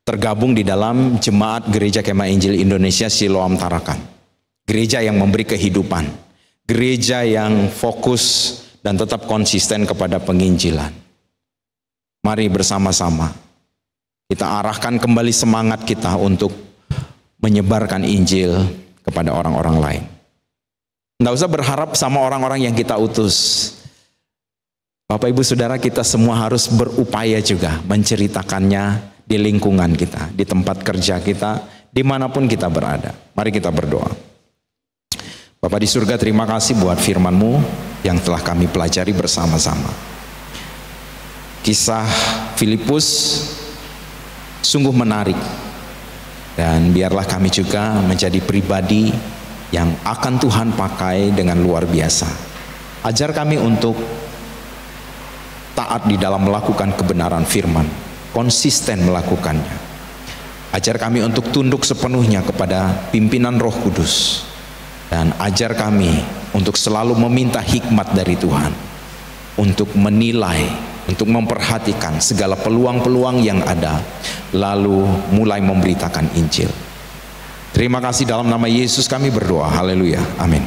tergabung di dalam Jemaat Gereja Kemah Injil Indonesia Siloam Tarakan. Gereja yang memberi kehidupan. Gereja yang fokus dan tetap konsisten kepada penginjilan. Mari bersama-sama kita arahkan kembali semangat kita untuk menyebarkan Injil kepada orang-orang lain. Nggak usah berharap sama orang-orang yang kita utus. Bapak Ibu Saudara, kita semua harus berupaya juga menceritakannya di lingkungan kita, di tempat kerja kita, dimanapun kita berada. Mari kita berdoa. Bapa di surga, terima kasih buat firman-Mu yang telah kami pelajari bersama-sama. Kisah Filipus sungguh menarik. Dan biarlah kami juga menjadi pribadi yang akan Tuhan pakai dengan luar biasa. Ajar kami untuk taat di dalam melakukan kebenaran firman, konsisten melakukannya. Ajar kami untuk tunduk sepenuhnya kepada pimpinan Roh Kudus. Dan ajar kami untuk selalu meminta hikmat dari Tuhan, untuk menilai, untuk memperhatikan segala peluang-peluang yang ada, lalu mulai memberitakan Injil. Terima kasih, dalam nama Yesus kami berdoa. Haleluya. Amin.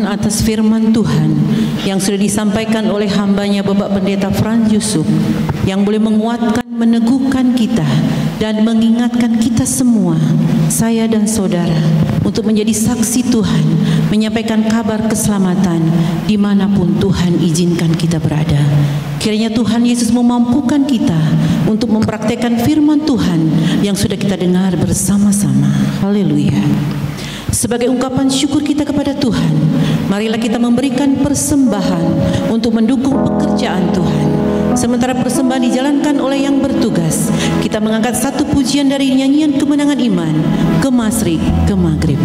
Atas firman Tuhan yang sudah disampaikan oleh hambanya Bapak Pendeta Frans Yusuf, yang boleh menguatkan, meneguhkan kita dan mengingatkan kita semua, saya dan saudara, untuk menjadi saksi Tuhan, menyampaikan kabar keselamatan dimanapun Tuhan izinkan kita berada. Kiranya Tuhan Yesus memampukan kita untuk mempraktekkan firman Tuhan yang sudah kita dengar bersama-sama. Haleluya. Sebagai ungkapan syukur kita kepada Tuhan, marilah kita memberikan persembahan untuk mendukung pekerjaan Tuhan. Sementara persembahan dijalankan oleh yang bertugas, kita mengangkat satu pujian dari nyanyian kemenangan iman, ke Masyrik, ke Maghrib.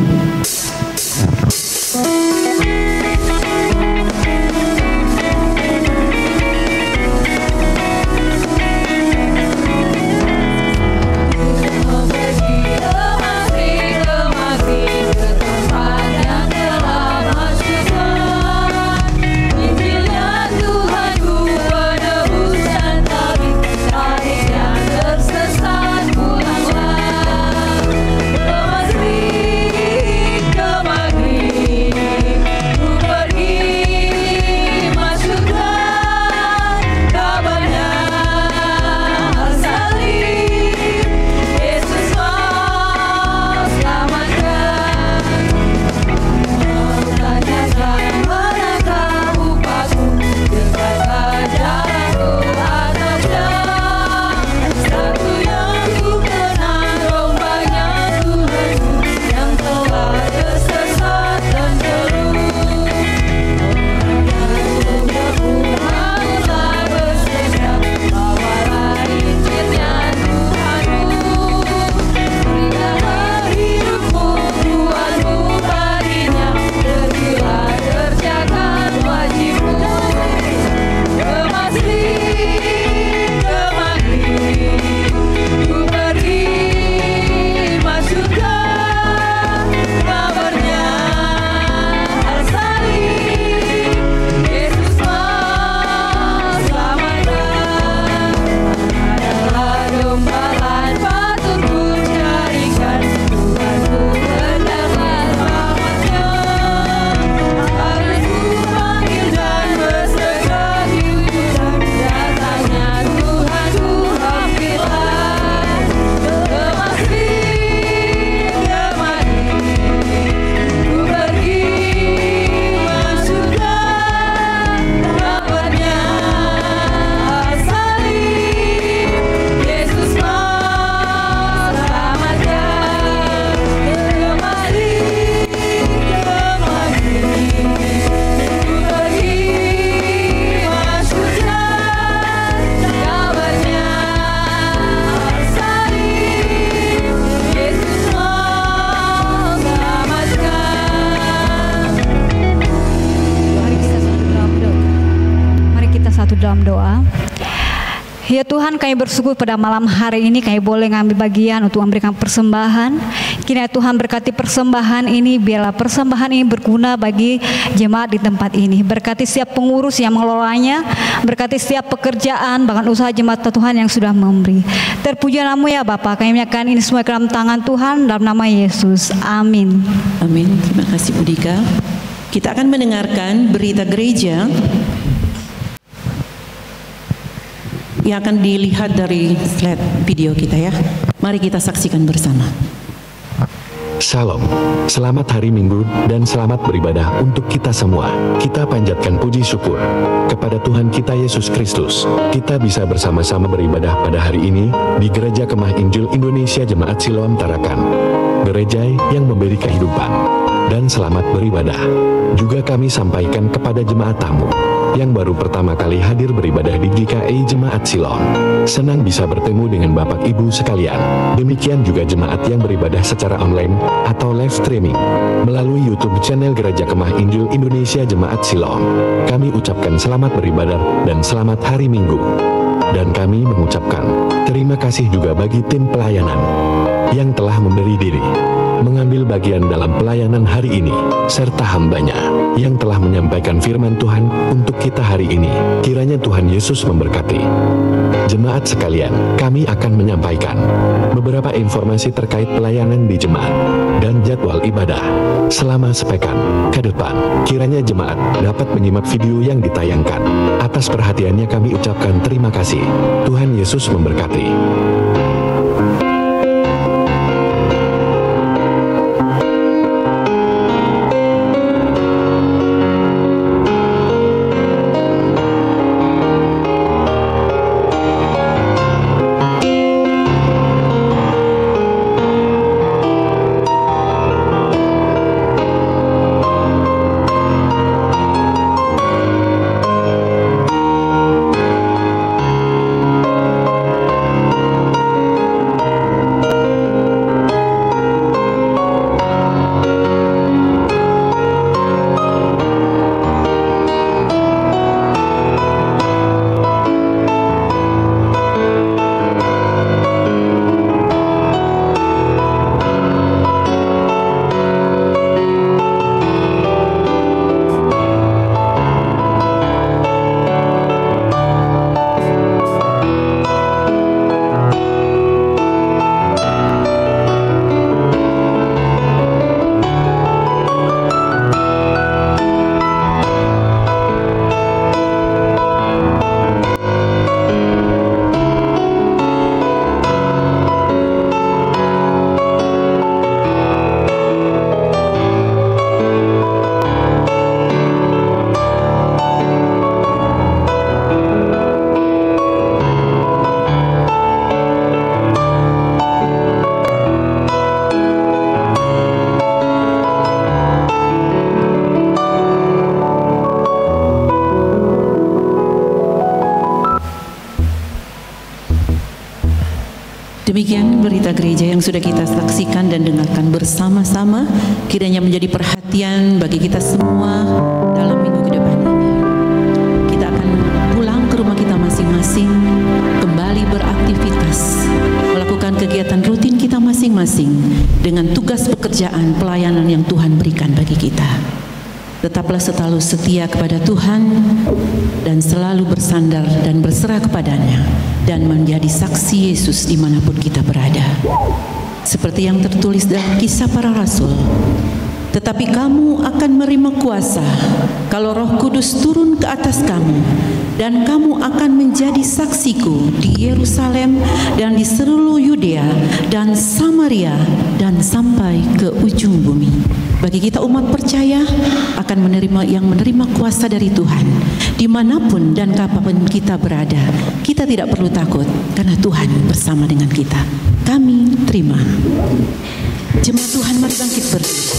Dalam doa. Ya Tuhan, kami bersyukur pada malam hari ini kami boleh ngambil bagian untuk memberikan persembahan. Kiranya Tuhan berkati persembahan ini, biarlah persembahan ini berguna bagi jemaat di tempat ini. Berkati setiap pengurus yang mengelolanya, berkati setiap pekerjaan, bahkan usaha jemaat Tuhan yang sudah memberi. Terpuji nama-Mu ya Bapa, kami menyerahkan ini semua ke dalam tangan Tuhan, dalam nama Yesus. Amin. Amin. Terima kasih Bu Dika. Kita akan mendengarkan berita gereja yang akan dilihat dari slide video kita ya. Mari kita saksikan bersama. Shalom, selamat hari Minggu dan selamat beribadah untuk kita semua. Kita panjatkan puji syukur kepada Tuhan kita Yesus Kristus. Kita bisa bersama-sama beribadah pada hari ini di Gereja Kemah Injil Indonesia Jemaat Siloam Tarakan, gereja yang memberi kehidupan. Dan selamat beribadah juga kami sampaikan kepada jemaat tamu yang baru pertama kali hadir beribadah di GKI Jemaat Siloam. Senang bisa bertemu dengan Bapak Ibu sekalian. Demikian juga jemaat yang beribadah secara online atau live streaming melalui YouTube channel Gereja Kemah Injil Indonesia Jemaat Siloam. Kami ucapkan selamat beribadah dan selamat hari Minggu. Dan kami mengucapkan terima kasih juga bagi tim pelayanan yang telah memberi diri mengambil bagian dalam pelayanan hari ini, serta hambanya yang telah menyampaikan firman Tuhan untuk kita hari ini. Kiranya Tuhan Yesus memberkati. Jemaat sekalian, kami akan menyampaikan beberapa informasi terkait pelayanan di jemaat dan jadwal ibadah selama sepekan ke depan. Kiranya jemaat dapat menyimak video yang ditayangkan. Atas perhatiannya kami ucapkan terima kasih. Tuhan Yesus memberkati. Demikian berita gereja yang sudah kita saksikan dan dengarkan bersama-sama, kiranya menjadi perhatian bagi kita semua dalam minggu ke depan ini. Kita akan pulang ke rumah kita masing-masing, kembali beraktivitas, melakukan kegiatan rutin kita masing-masing dengan tugas pekerjaan pelayanan yang Tuhan berikan bagi kita. Tetaplah selalu setia kepada Tuhan dan selalu bersandar dan berserah kepadanya dan menjadi saksi Yesus dimanapun kita berada. Seperti yang tertulis dalam Kisah Para Rasul, tetapi kamu akan menerima kuasa kalau Roh Kudus turun ke atas kamu, dan kamu akan menjadi saksiku di Yerusalem dan di seluruh Yudea dan Samaria dan sampai ke ujung bumi. Bagi kita umat percaya akan menerima kuasa dari Tuhan dimanapun dan kapanpun kita berada. Kita tidak perlu takut karena Tuhan bersama dengan kita. Kami terima. Jemaat Tuhan, mari bangkit berdiri.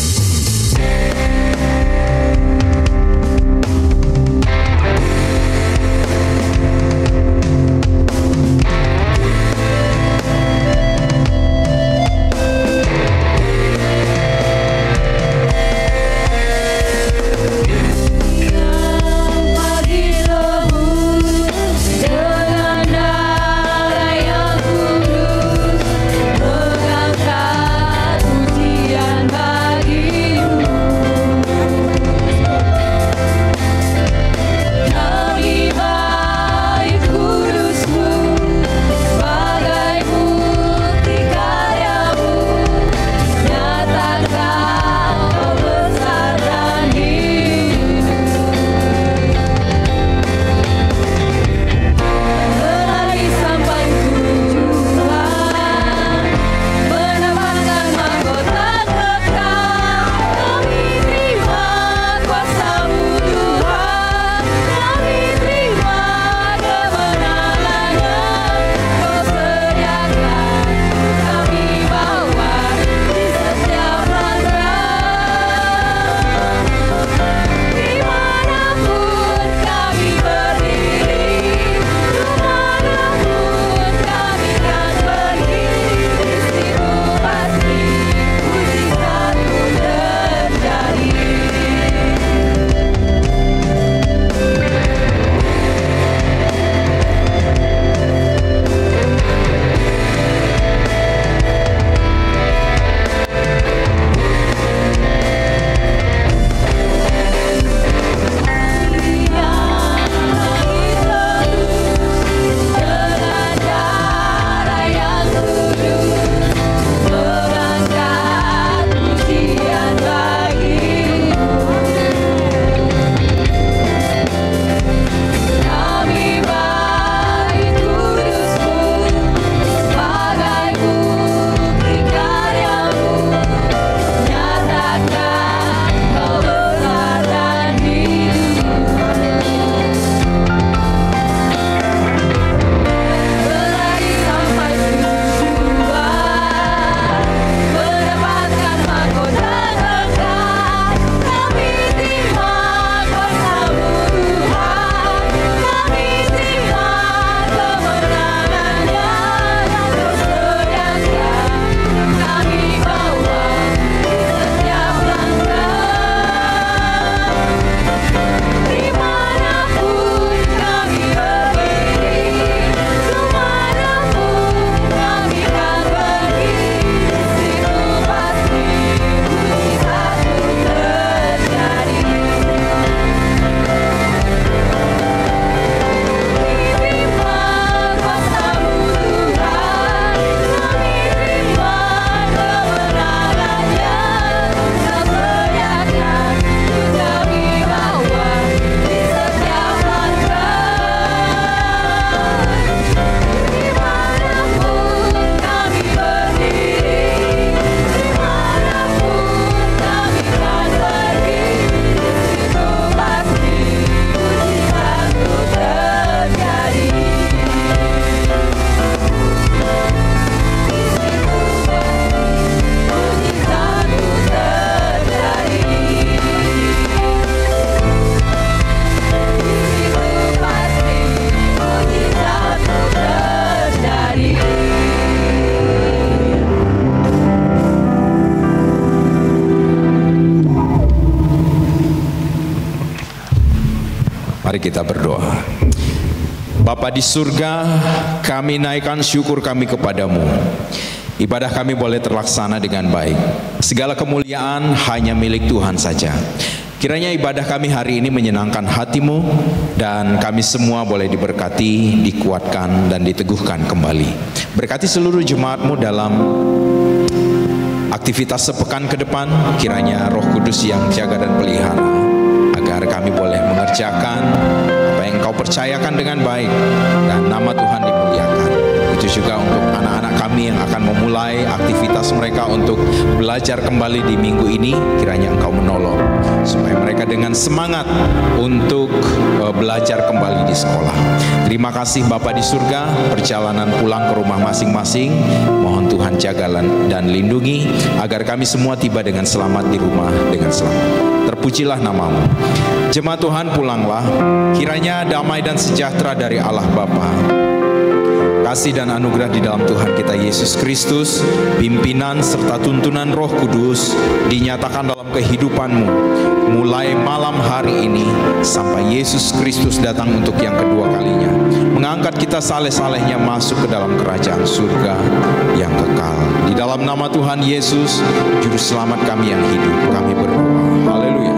Pujian bagimu. Mari kita berdoa. Bapa di surga, kami naikkan syukur kami kepadamu. Ibadah kami boleh terlaksana dengan baik. Segala kemuliaan hanya milik Tuhan saja. Kiranya ibadah kami hari ini menyenangkan hati-Mu, dan kami semua boleh diberkati, dikuatkan, dan diteguhkan kembali. Berkati seluruh jemaat-Mu dalam aktivitas sepekan ke depan. Kiranya Roh Kudus yang jaga dan pelihara, agar kami boleh mengerjakan apa yang Engkau percayakan dengan baik, dan nama Tuhan dimuliakan. Itu juga untuk anak-anak kami yang akan memulai aktivitas mereka untuk belajar kembali di minggu ini. Kiranya Engkau menolong supaya mereka dengan semangat untuk belajar kembali di sekolah. Terima kasih Bapa di surga. Perjalanan pulang ke rumah masing-masing, mohon Tuhan jaga dan lindungi agar kami semua tiba dengan selamat di rumah dengan selamat. Terpujilah nama-Mu. Jemaat Tuhan, pulanglah. Kiranya damai dan sejahtera dari Allah Bapa, kasih dan anugerah di dalam Tuhan kita Yesus Kristus, pimpinan serta tuntunan Roh Kudus dinyatakan dalam kehidupanmu mulai malam hari ini sampai Yesus Kristus datang untuk yang kedua kalinya, mengangkat kita saleh-salehnya masuk ke dalam kerajaan surga yang kekal. Di dalam nama Tuhan Yesus, Juru Selamat kami yang hidup, kami berdoa. Haleluya.